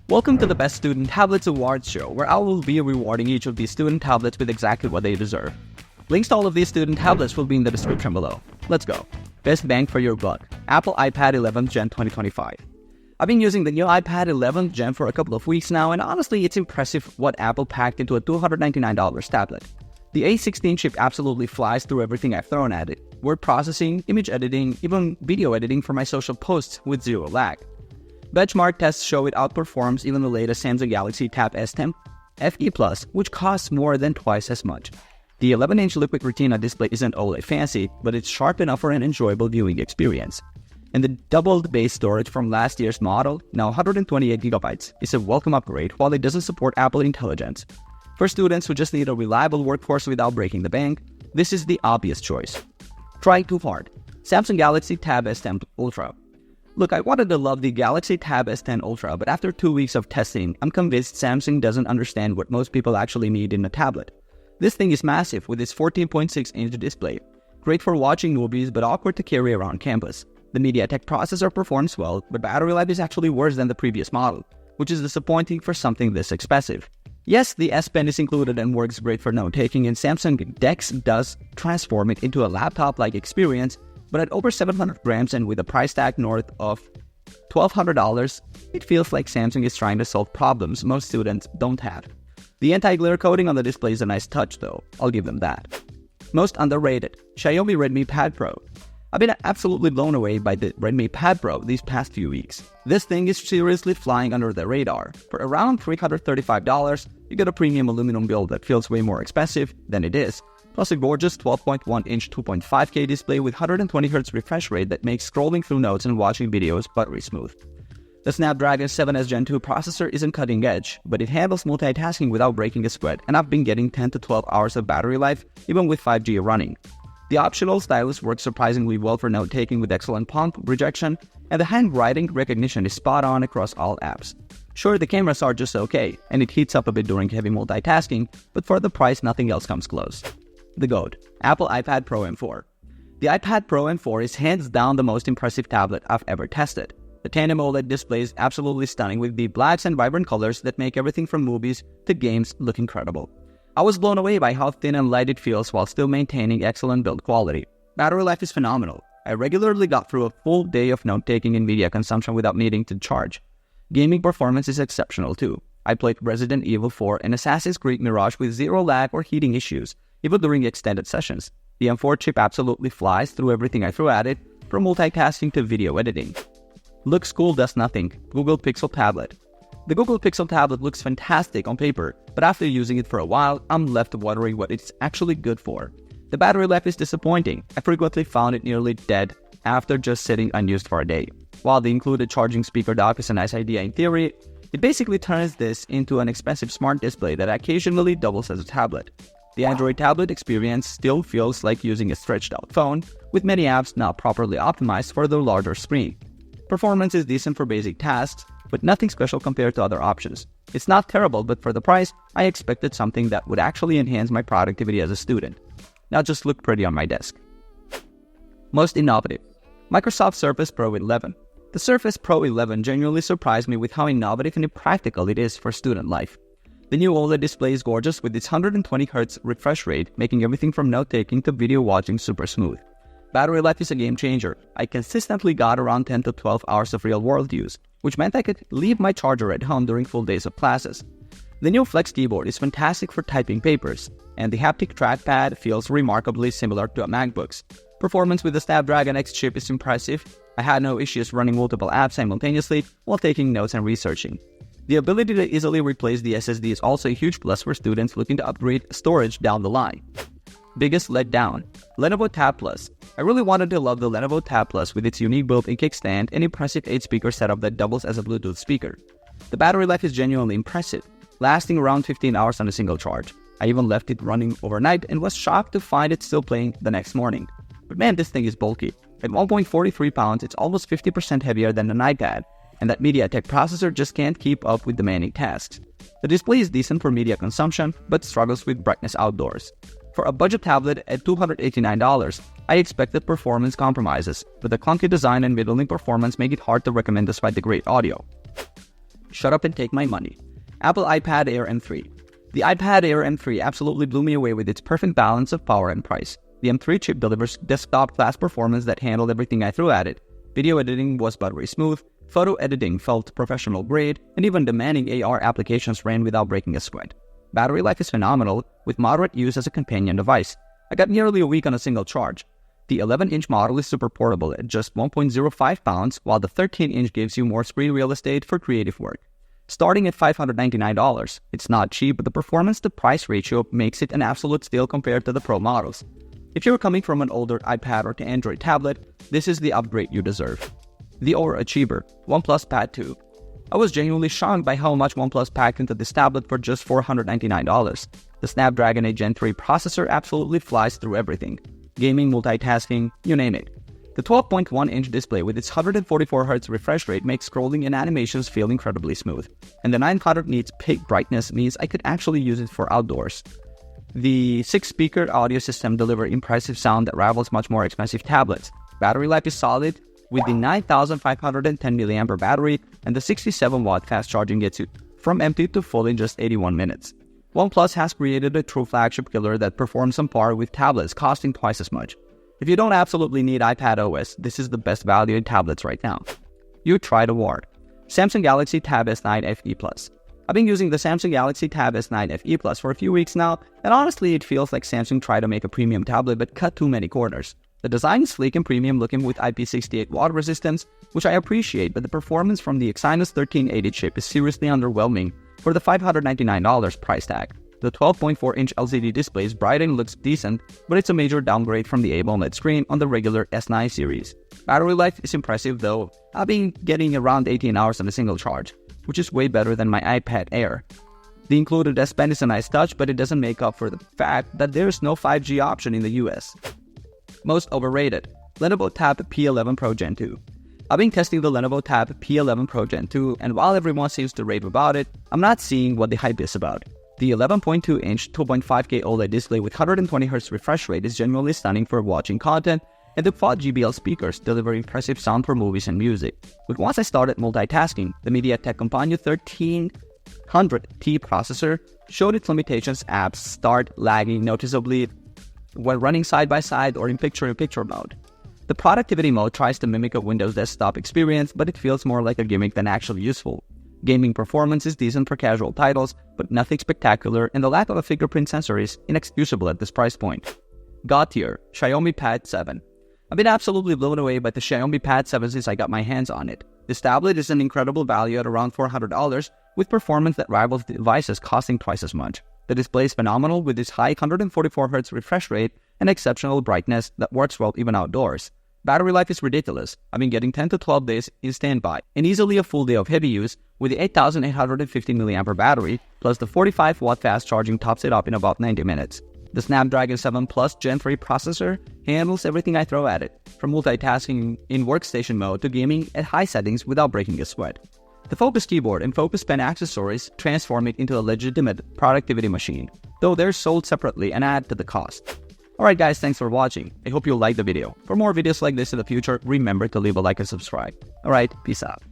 Welcome to the Best Student Tablets Awards show, where I will be rewarding each of these student tablets with exactly what they deserve. Links to all of these student tablets will be in the description below. Let's go. Best bang for your buck. Apple iPad 11th Gen 2025. I've been using the new iPad 11th Gen for a couple of weeks now, and honestly, it's impressive what Apple packed into a $299 tablet. The A16 chip absolutely flies through everything I've thrown at it. Word processing, image editing, even video editing for my social posts with zero lag. Benchmark tests show it outperforms even the latest Samsung Galaxy Tab S10 FE Plus, which costs more than twice as much. The 11-inch Liquid Retina display isn't OLED fancy, but it's sharp enough for an enjoyable viewing experience. And the doubled base storage from last year's model, now 128GB, is a welcome upgrade while it doesn't support Apple Intelligence. For students who just need a reliable workforce without breaking the bank, this is the obvious choice. Trying too hard. Samsung Galaxy Tab S10 Ultra. Look, I wanted to love the Galaxy Tab S10 Ultra, but after 2 weeks of testing, I'm convinced Samsung doesn't understand what most people actually need in a tablet. This thing is massive with its 14.6-inch display. Great for watching movies, but awkward to carry around campus. The MediaTek processor performs well, but battery life is actually worse than the previous model, which is disappointing for something this expensive. Yes, the S Pen is included and works great for note-taking, and Samsung DeX does transform it into a laptop-like experience, but at over 700 grams and with a price tag north of $1,200, it feels like Samsung is trying to solve problems most students don't have. The anti-glare coating on the display is a nice touch though, I'll give them that. Most underrated, Xiaomi Redmi Pad Pro. I've been absolutely blown away by the Redmi Pad Pro these past few weeks. This thing is seriously flying under the radar. For around $335, you get a premium aluminum build that feels way more expensive than it is, plus a gorgeous 12.1-inch 2.5K display with 120Hz refresh rate that makes scrolling through notes and watching videos buttery smooth. The Snapdragon 7S Gen 2 processor isn't cutting edge, but it handles multitasking without breaking a sweat, and I've been getting 10 to 12 hours of battery life even with 5G running. The optional stylus works surprisingly well for note-taking with excellent palm rejection, and the handwriting recognition is spot on across all apps. Sure, the cameras are just okay, and it heats up a bit during heavy multitasking, but for the price, nothing else comes close. The GOAT, Apple iPad Pro M4. The iPad Pro M4 is hands down the most impressive tablet I've ever tested. The tandem OLED display is absolutely stunning with the blacks and vibrant colors that make everything from movies to games look incredible. I was blown away by how thin and light it feels while still maintaining excellent build quality. Battery life is phenomenal. I regularly got through a full day of note-taking and media consumption without needing to charge. Gaming performance is exceptional too. I played Resident Evil 4 and Assassin's Creed Mirage with zero lag or heating issues, even during extended sessions. The M4 chip absolutely flies through everything I threw at it, from multitasking to video editing. Looks cool does nothing. Google Pixel Tablet. The Google Pixel Tablet looks fantastic on paper, but after using it for a while, I'm left wondering what it's actually good for. The battery life is disappointing. I frequently found it nearly dead after just sitting unused for a day. While the included charging speaker dock is a nice idea in theory, it basically turns this into an expensive smart display that occasionally doubles as a tablet. The Android tablet experience still feels like using a stretched-out phone, with many apps not properly optimized for the larger screen. Performance is decent for basic tasks, but nothing special compared to other options. It's not terrible, but for the price, I expected something that would actually enhance my productivity as a student, not just look pretty on my desk. Most innovative. Microsoft Surface Pro 11. The Surface Pro 11 genuinely surprised me with how innovative and practical it is for student life. The new OLED display is gorgeous with its 120Hz refresh rate, making everything from note-taking to video watching super smooth. Battery life is a game changer. I consistently got around 10 to 12 hours of real-world use, which meant I could leave my charger at home during full days of classes. The new Flex keyboard is fantastic for typing papers, and the haptic trackpad feels remarkably similar to a MacBook's. Performance with the Snapdragon X chip is impressive. I had no issues running multiple apps simultaneously while taking notes and researching. The ability to easily replace the SSD is also a huge plus for students looking to upgrade storage down the line. Biggest letdown, Lenovo Tab Plus. I really wanted to love the Lenovo Tab Plus with its unique built-in kickstand and impressive 8-speaker setup that doubles as a Bluetooth speaker. The battery life is genuinely impressive, lasting around 15 hours on a single charge. I even left it running overnight and was shocked to find it still playing the next morning. But man, this thing is bulky. At 1.43 pounds, it's almost 50% heavier than an iPad, and that MediaTek processor just can't keep up with demanding tasks. The display is decent for media consumption, but struggles with brightness outdoors. For a budget tablet at $289, I expected performance compromises, but the clunky design and middling performance make it hard to recommend despite the great audio. Shut up and take my money. Apple iPad Air M3. The iPad Air M3 absolutely blew me away with its perfect balance of power and price. The M3 chip delivers desktop-class performance that handled everything I threw at it. Video editing was buttery smooth, photo editing felt professional grade, and even demanding AR applications ran without breaking a sweat. Battery life is phenomenal, with moderate use as a companion device. I got nearly a week on a single charge. The 11-inch model is super portable at just 1.05 pounds, while the 13-inch gives you more screen real estate for creative work. Starting at $599, it's not cheap, but the performance-to-price ratio makes it an absolute steal compared to the Pro models. If you're coming from an older iPad or Android tablet, this is the upgrade you deserve. The Overachiever, OnePlus Pad 2. I was genuinely shocked by how much OnePlus packed into this tablet for just $499. The Snapdragon 8 Gen 3 processor absolutely flies through everything. Gaming, multitasking, you name it. The 12.1-inch display with its 144Hz refresh rate makes scrolling and animations feel incredibly smooth. And the 900 nits peak brightness means I could actually use it for outdoors. The 6-speaker audio system delivers impressive sound that rivals much more expensive tablets. Battery life is solid, with the 9,510 mAh battery, and the 67-watt fast charging gets you from empty to full in just 81 minutes. OnePlus has created a true flagship killer that performs on par with tablets costing twice as much. If you don't absolutely need iPad OS, this is the best value in tablets right now. You tried award. Samsung Galaxy Tab S9 FE Plus. I've been using the Samsung Galaxy Tab S9 FE Plus for a few weeks now, and honestly it feels like Samsung tried to make a premium tablet but cut too many corners. The design is sleek and premium looking with IP68 water resistance, which I appreciate, but the performance from the Exynos 1380 chip is seriously underwhelming for the $599 price tag. The 12.4-inch LCD display is bright and looks decent, but it's a major downgrade from the AMOLED screen on the regular S9 series. Battery life is impressive though. I've been getting around 18 hours on a single charge, which is way better than my iPad Air. The included S Pen is a nice touch, but it doesn't make up for the fact that there's no 5G option in the US. Most overrated. Lenovo Tab P11 Pro Gen 2. I've been testing the Lenovo Tab P11 Pro Gen 2, and while everyone seems to rave about it, I'm not seeing what the hype is about. The 11.2-inch 2.5K OLED display with 120Hz refresh rate is genuinely stunning for watching content, and the quad JBL speakers deliver impressive sound for movies and music. But once I started multitasking, the MediaTek Compagno 1300T processor showed its limitations. Apps start lagging noticeably when running side by side or in picture-in-picture mode. The productivity mode tries to mimic a Windows desktop experience, but it feels more like a gimmick than actually useful. Gaming performance is decent for casual titles, but nothing spectacular, and the lack of a fingerprint sensor is inexcusable at this price point. God tier, Xiaomi Pad 7. I've been absolutely blown away by the Xiaomi Pad 7 since I got my hands on it. This tablet is an incredible value at around $400, with performance that rivals the devices costing twice as much. The display is phenomenal with its high 144Hz refresh rate and exceptional brightness that works well even outdoors. Battery life is ridiculous. I've been getting 10 to 12 days in standby, and easily a full day of heavy use with the 8,850 mAh battery, plus the 45-watt fast charging tops it up in about 90 minutes. The Snapdragon 7 Plus Gen 3 processor handles everything I throw at it, from multitasking in workstation mode to gaming at high settings without breaking a sweat. The Focus keyboard and Focus pen accessories transform it into a legitimate productivity machine, though they're sold separately and add to the cost. Alright guys, thanks for watching. I hope you liked the video. For more videos like this in the future, remember to leave a like and subscribe. Alright, peace out.